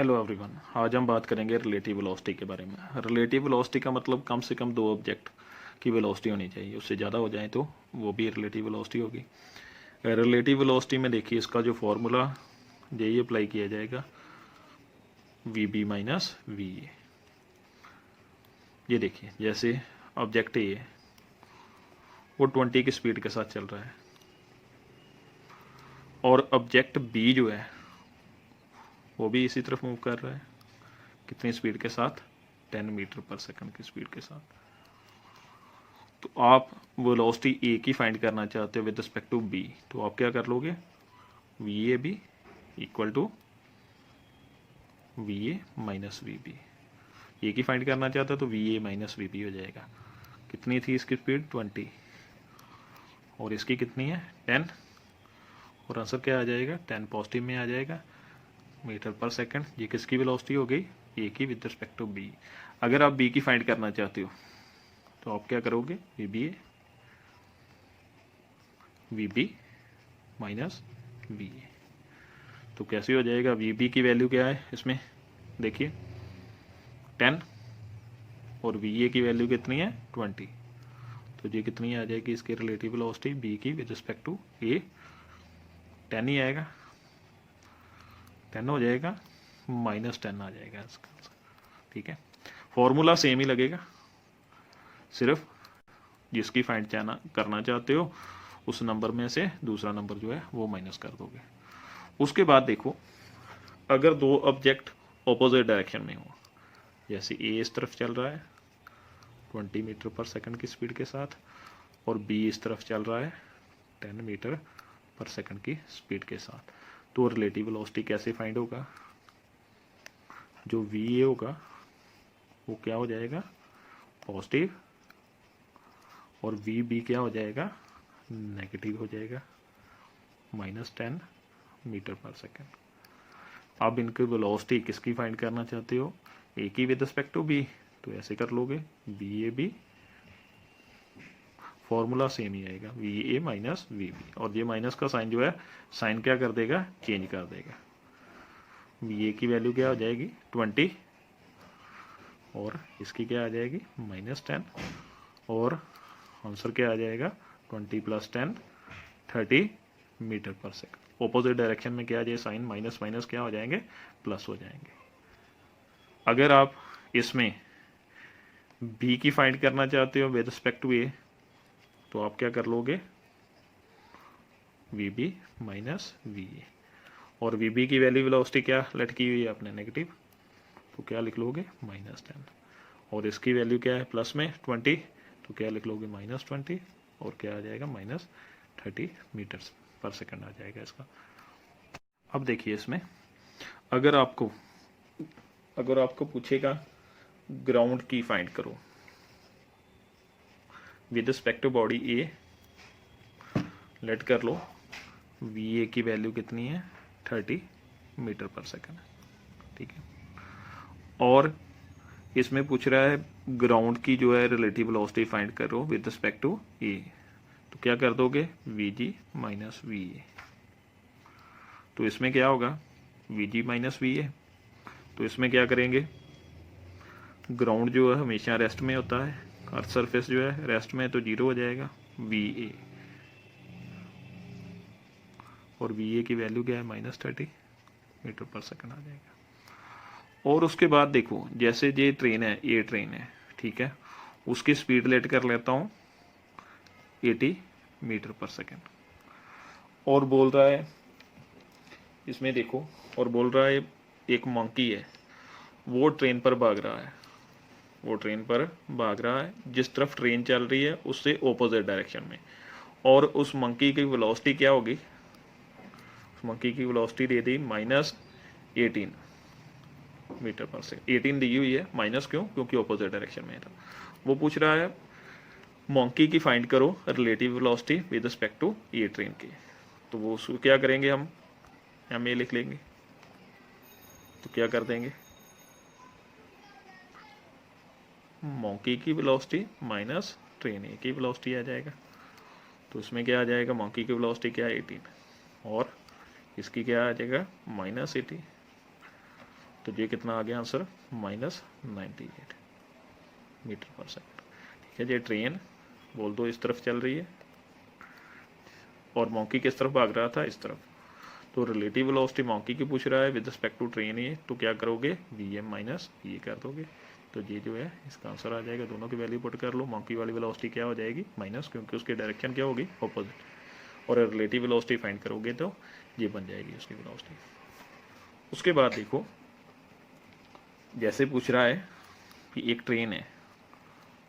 Hello everyone, आज हम बात करेंगे रिलेटिव वेलोसिटी के बारे में। रिलेटिव वेलोसिटी का मतलब कम से कम दो ऑब्जेक्ट की वेलोसिटी होनी चाहिए, उससे ज़्यादा हो जाए तो वो भी रिलेटिव वेलोसिटी होगी। रिलेटिव वेलोसिटी में देखिए इसका जो फॉर्मूला यही अप्लाई किया जाएगा, V B minus V A. ये देखिए जैसे ऑब्जेक्ट ए है वो 20 की स्पीड के साथ चल रहा है और ऑब्जेक्ट बी जो है वो भी इसी तरफ मूव कर रहा है। कितनी स्पीड के साथ? 10 मीटर पर सेकंड की स्पीड के साथ। तो आप वेलोसिटी ए की फाइंड करना चाहते हो विद रिस्पेक्ट टू बी, तो आप क्या कर लोगे? V A B equal to V A minus V B. A की फाइंड करना चाहते हो तो V A minus V B हो जाएगा। कितनी थी इसकी स्पीड? 20 और इसकी कितनी है? 10 और आंसर क्या आ जाएगा? 10 पॉजिटिव में आ जाएगा मीटर पर सेकंड। ये किसकी वेलोसिटी हो गई? ए की विद रिस्पेक्ट टू बी। अगर आप बी की फाइंड करना चाहते हो तो आप क्या करोगे? V B A V B minus V A. तो कैसे हो जाएगा? वी बी की वैल्यू क्या है इसमें? देखिए 10 और वी ए की वैल्यू कितनी है? 20। तो ये कितनी आ जाएगी इसकी रिलेटिव वेलोसिटी बी की विद रिस्पेक्ट टू ए? 10 ही आएगा, 10 हो जाएगा, माइनस 10 आ जाएगा इसका। ठीक है, फॉर्मूला सेम ही लगेगा, सिर्फ जिसकी फाइंड करना चाहते हो उस नंबर में से दूसरा नंबर जो है वो माइनस कर दोगे। उसके बाद देखो, अगर दो ऑब्जेक्ट ऑपोजिट डायरेक्शन में हो, जैसे ए इस तरफ चल रहा है 20 मीटर पर सेकंड की स्पीड के साथ और बी इस तरफ चल रहा है 10 मीटर पर सेकंड की स्पीड के साथ, तो रिलेटिव वेलोसिटी कैसे फाइंड होगा? जो वी ए होगा वो क्या हो जाएगा? पॉजिटिव, और वी बी क्या हो जाएगा? नेगेटिव हो जाएगा, -10 मीटर पर सेकंड। अब इनकी वेलोसिटी किसकी फाइंड करना चाहते हो? ए की विद रिस्पेक्ट टू बी, तो ऐसे कर लोगे V A B, formula same ही आएगा V A minus V B, और ये माइनस का साइन जो है साइन क्या कर देगा? चेंज कर देगा। वी ए की वैल्यू क्या हो जाएगी? 20 और इसकी क्या आ जाएगी? -10, और आंसर क्या आ जाएगा? 20 + 10 30 मीटर पर सेकंड। ऑपोजिट डायरेक्शन में क्या आ जाए? साइन माइनस माइनस क्या हो जाएंगे? प्लस हो जाएंगे। अगर आप इसमें बी की फाइंड करना चाहते हो विद रिस्पेक्ट टू ए, तो आप क्या कर लोगे? V B minus V A, और वी बी की वैल्यू वेलोसिटी क्या लटकी हुई है अपने? नेगेटिव, तो क्या लिख लोगे? -10, और इसकी वैल्यू क्या है? प्लस में 20, तो क्या लिख लोगे? -20, और क्या आ जाएगा? -30 मीटर्स पर सेकंड आ जाएगा इसका। अब देखिए इसमें अगर आपको पूछेगा ग्राउंड की फाइंड करो with respect to body A, let कर लो वी ए की वैल्यू कितनी है? 30 मीटर पर सेकंड। ठीक है, और इसमें पूछ रहा है ग्राउंड की जो है रिलेटिव वेलोसिटी फाइंड करो विद रिस्पेक्ट टू ए, तो क्या कर दोगे? We ji minus V A. तो इसमें क्या होगा? We ji minus V A, तो इसमें क्या करेंगे? ग्राउंड जो है हमेशा रेस्ट में होता है, अर्थ सरफेस जो है रेस्ट में, तो 0 हो जाएगा वी ए, और वी ए की वैल्यू क्या है? -30 मीटर पर सेकंड आ जाएगा। और उसके बाद देखो, जैसे ये ट्रेन है, ए ट्रेन है, ठीक है, उसकी स्पीड लेट कर लेता हूँ 80 मीटर पर सेकंड, और बोल रहा है इसमें देखो, और बोल रहा है एक मंकी है वो ट्रेन पर भाग रहा है, वो ट्रेन पर भाग रहा है जिस तरफ ट्रेन चल रही है उससे ऑपोजिट डायरेक्शन में, और उस मंकी की वेलोसिटी क्या होगी? उस मंकी की वेलोसिटी दे दी -18 मीटर पर सेकंड। 18 दी हुई है, माइनस क्यों? क्योंकि ऑपोजिट डायरेक्शन में था। वो पूछ रहा है मंकी की फाइंड करो relative velocity with respect to A train की, तो वो उसको क्या करेंगे? हम ये लिख लेंगे, तो क्या कर देंगे? मंकी की वेलोसिटी माइनस ट्रेन ए की वेलोसिटी आ जाएगा, तो उसमें क्या आ जाएगा? मंकी की वेलोसिटी क्या है? 18, और इसकी क्या आ जाएगा? -80, तो ये कितना आ गया आंसर, -98 मीटर पर सेकंड। ठीक है, ये ट्रेन बोल दो इस तरफ चल रही है और मॉन्की किस तरफ भाग रहा था, इस तरफ। तो रिलेटिव वेलोसिटी मॉन्की की पूछ रहा है विद रिस्पेक्ट टू ट्रेन ये, तो क्या करोगे, VM माइनस ये कर दोगे, तो ये जो है इसका आंसर आ जाएगा। दोनों की वैल्यू पुट कर लो। मॉन्की वाली वेलोसिटी क्या हो जाएगी, माइनस, क्योंकि उसकी डायरेक्शन क्या होगी, अपोजिट, और रिलेटिव वेलोसिटी फाइंड करोगे तो ये बन जाएगी उसकी वेलोसिटी। उसके बाद देखो, जैसे पूछ रहा है कि एक ट्रेन है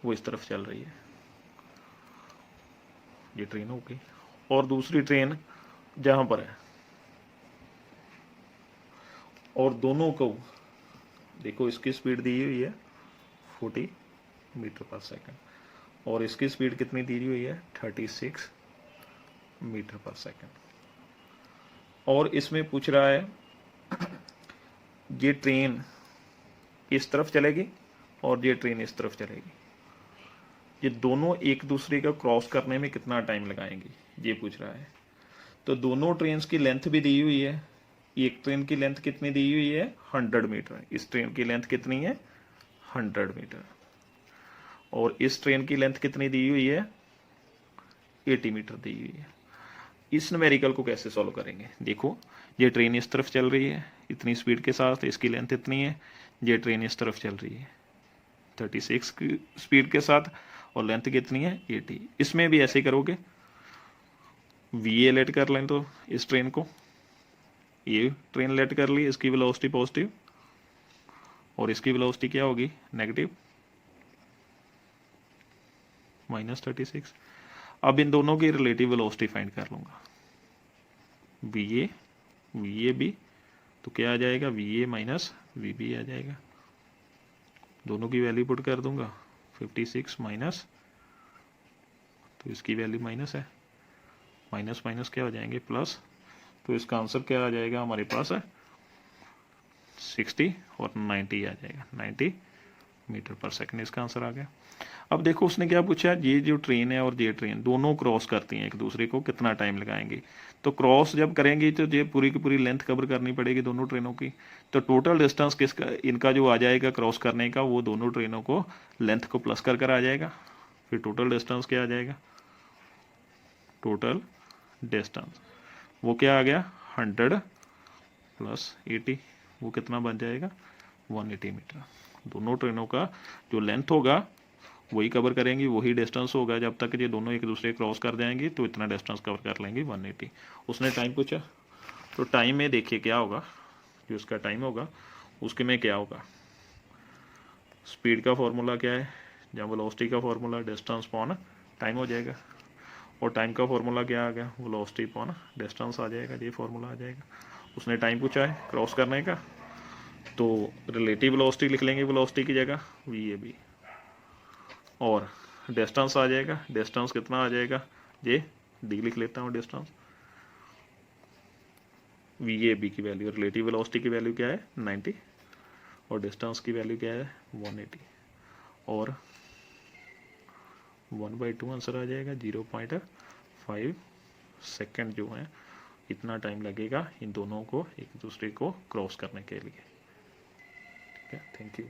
वो इस तरफ चल रही है, ये ट्रेन हो गई, और दूसरी ट्रेन जहां पर है, और दोनों को देखो इसकी स्पीड दी हुई है 40 मीटर पर सेकंड और इसकी स्पीड कितनी दी हुई है, 36 मीटर पर सेकंड। और इसमें पूछ रहा है ये ट्रेन इस तरफ चलेगी और ये ट्रेन इस तरफ चलेगी, ये दोनों एक दूसरे का क्रॉस करने में कितना टाइम लगाएंगी, ये पूछ रहा है। तो दोनों ट्रेन्स की लेंथ भी दी हुई है, एक ट्रेन की लेंथ कितनी दी हुई है, 100 मीटर, इस ट्रेन की लेंथ कितनी है, 100 मीटर, और इस ट्रेन की लेंथ कितनी दी हुई है, 80 मीटर दी हुई है। इस न्यूमेरिकल को कैसे सॉल्व करेंगे, देखो ये ट्रेन इस तरफ चल रही है इतनी स्पीड के साथ, इसकी लेंथ इतनी है, ये ट्रेन इस तरफ चल रही है 36 की स्पीड के साथ और लेंथ कितनी है, 80। इसमें भी ऐसे ही करोगे, VA लेट कर लें तो इस ट्रेन को, ये ट्रेन लेट कर ली, इसकी वेलोसिटी पॉजिटिव और इसकी वेलोसिटी क्या होगी, नेगेटिव, -36। अब इन दोनों की रिलेटिव वेलोसिटी फाइंड कर लूंगा, VA तो क्या आ जाएगा, VA माइनस VB आ जाएगा। दोनों की वैल्यू पुट कर दूंगा, 56 माइनस, तो इसकी वैल्यू माइनस है, माइनस माइनस क्या हो जाएंगे, प्लस, तो इसका आंसर क्या आ जाएगा हमारे पास है 60 और 90 आ जाएगा, 90 मीटर पर सेकंड इसका आंसर आ गया। अब देखो उसने क्या पूछा, ये जो ट्रेन है और ये ट्रेन दोनों क्रॉस करती हैं एक दूसरे को, कितना टाइम लगाएंगे। तो क्रॉस जब करेंगी तो ये पूरी की पूरी लेंथ कवर करनी पड़ेगी दोनों ट्रेनों की, तो टोटल डिस्टेंस किसका इनका जो आ जाएगा क्रॉस करने का, वो दोनों ट्रेनों को लेंथ को प्लस कर आ जाएगा, फिर टोटल डिस्टेंस क्या आ जाएगा, टोटल डिस्टेंस वो क्या आ गया, 100 प्लस 80, वो कितना बन जाएगा, 180 मीटर। दोनों ट्रेनों का जो लेंथ होगा वही कवर करेंगी, वही डिस्टेंस होगा, जब तक ये दोनों एक दूसरे क्रॉस कर जाएंगी तो इतना डिस्टेंस कवर कर लेंगी 180। उसने टाइम पूछा, तो टाइम में देखिए क्या होगा, जो उसका टाइम होगा उसके में क्या होगा, स्पीड का फॉर्मूला क्या है, जहाँ वेलोसिटी का फॉर्मूला डिस्टेंस पॉन टाइम हो जाएगा, और टाइम का फॉर्मूला क्या आ गया, वेलोसिटी पॉन डिस्टेंस आ जाएगा, ये फॉर्मूला आ जाएगा। उसने टाइम पूछा है क्रॉस करने का, तो रिलेटिव वेलोसिटी लिख लेंगे वेलोसिटी की जगह, VAB, और डिस्टेंस आ जाएगा, डिस्टेंस कितना आ जाएगा, ये D लिख लेता हूँ, डिस्टेंस VAB की वैल्यू, रिलेटिव वेलोसिटी की वैल्यू क्या है 90 और डिस्टेंस की वैल्यू क्या है 180, और 1/2 आंसर आ जाएगा, 0.5 सेकेंड जो है इतना टाइम लगेगा इन दोनों को एक दूसरे को क्रॉस करने के लिए। ठीक है, थैंक यू।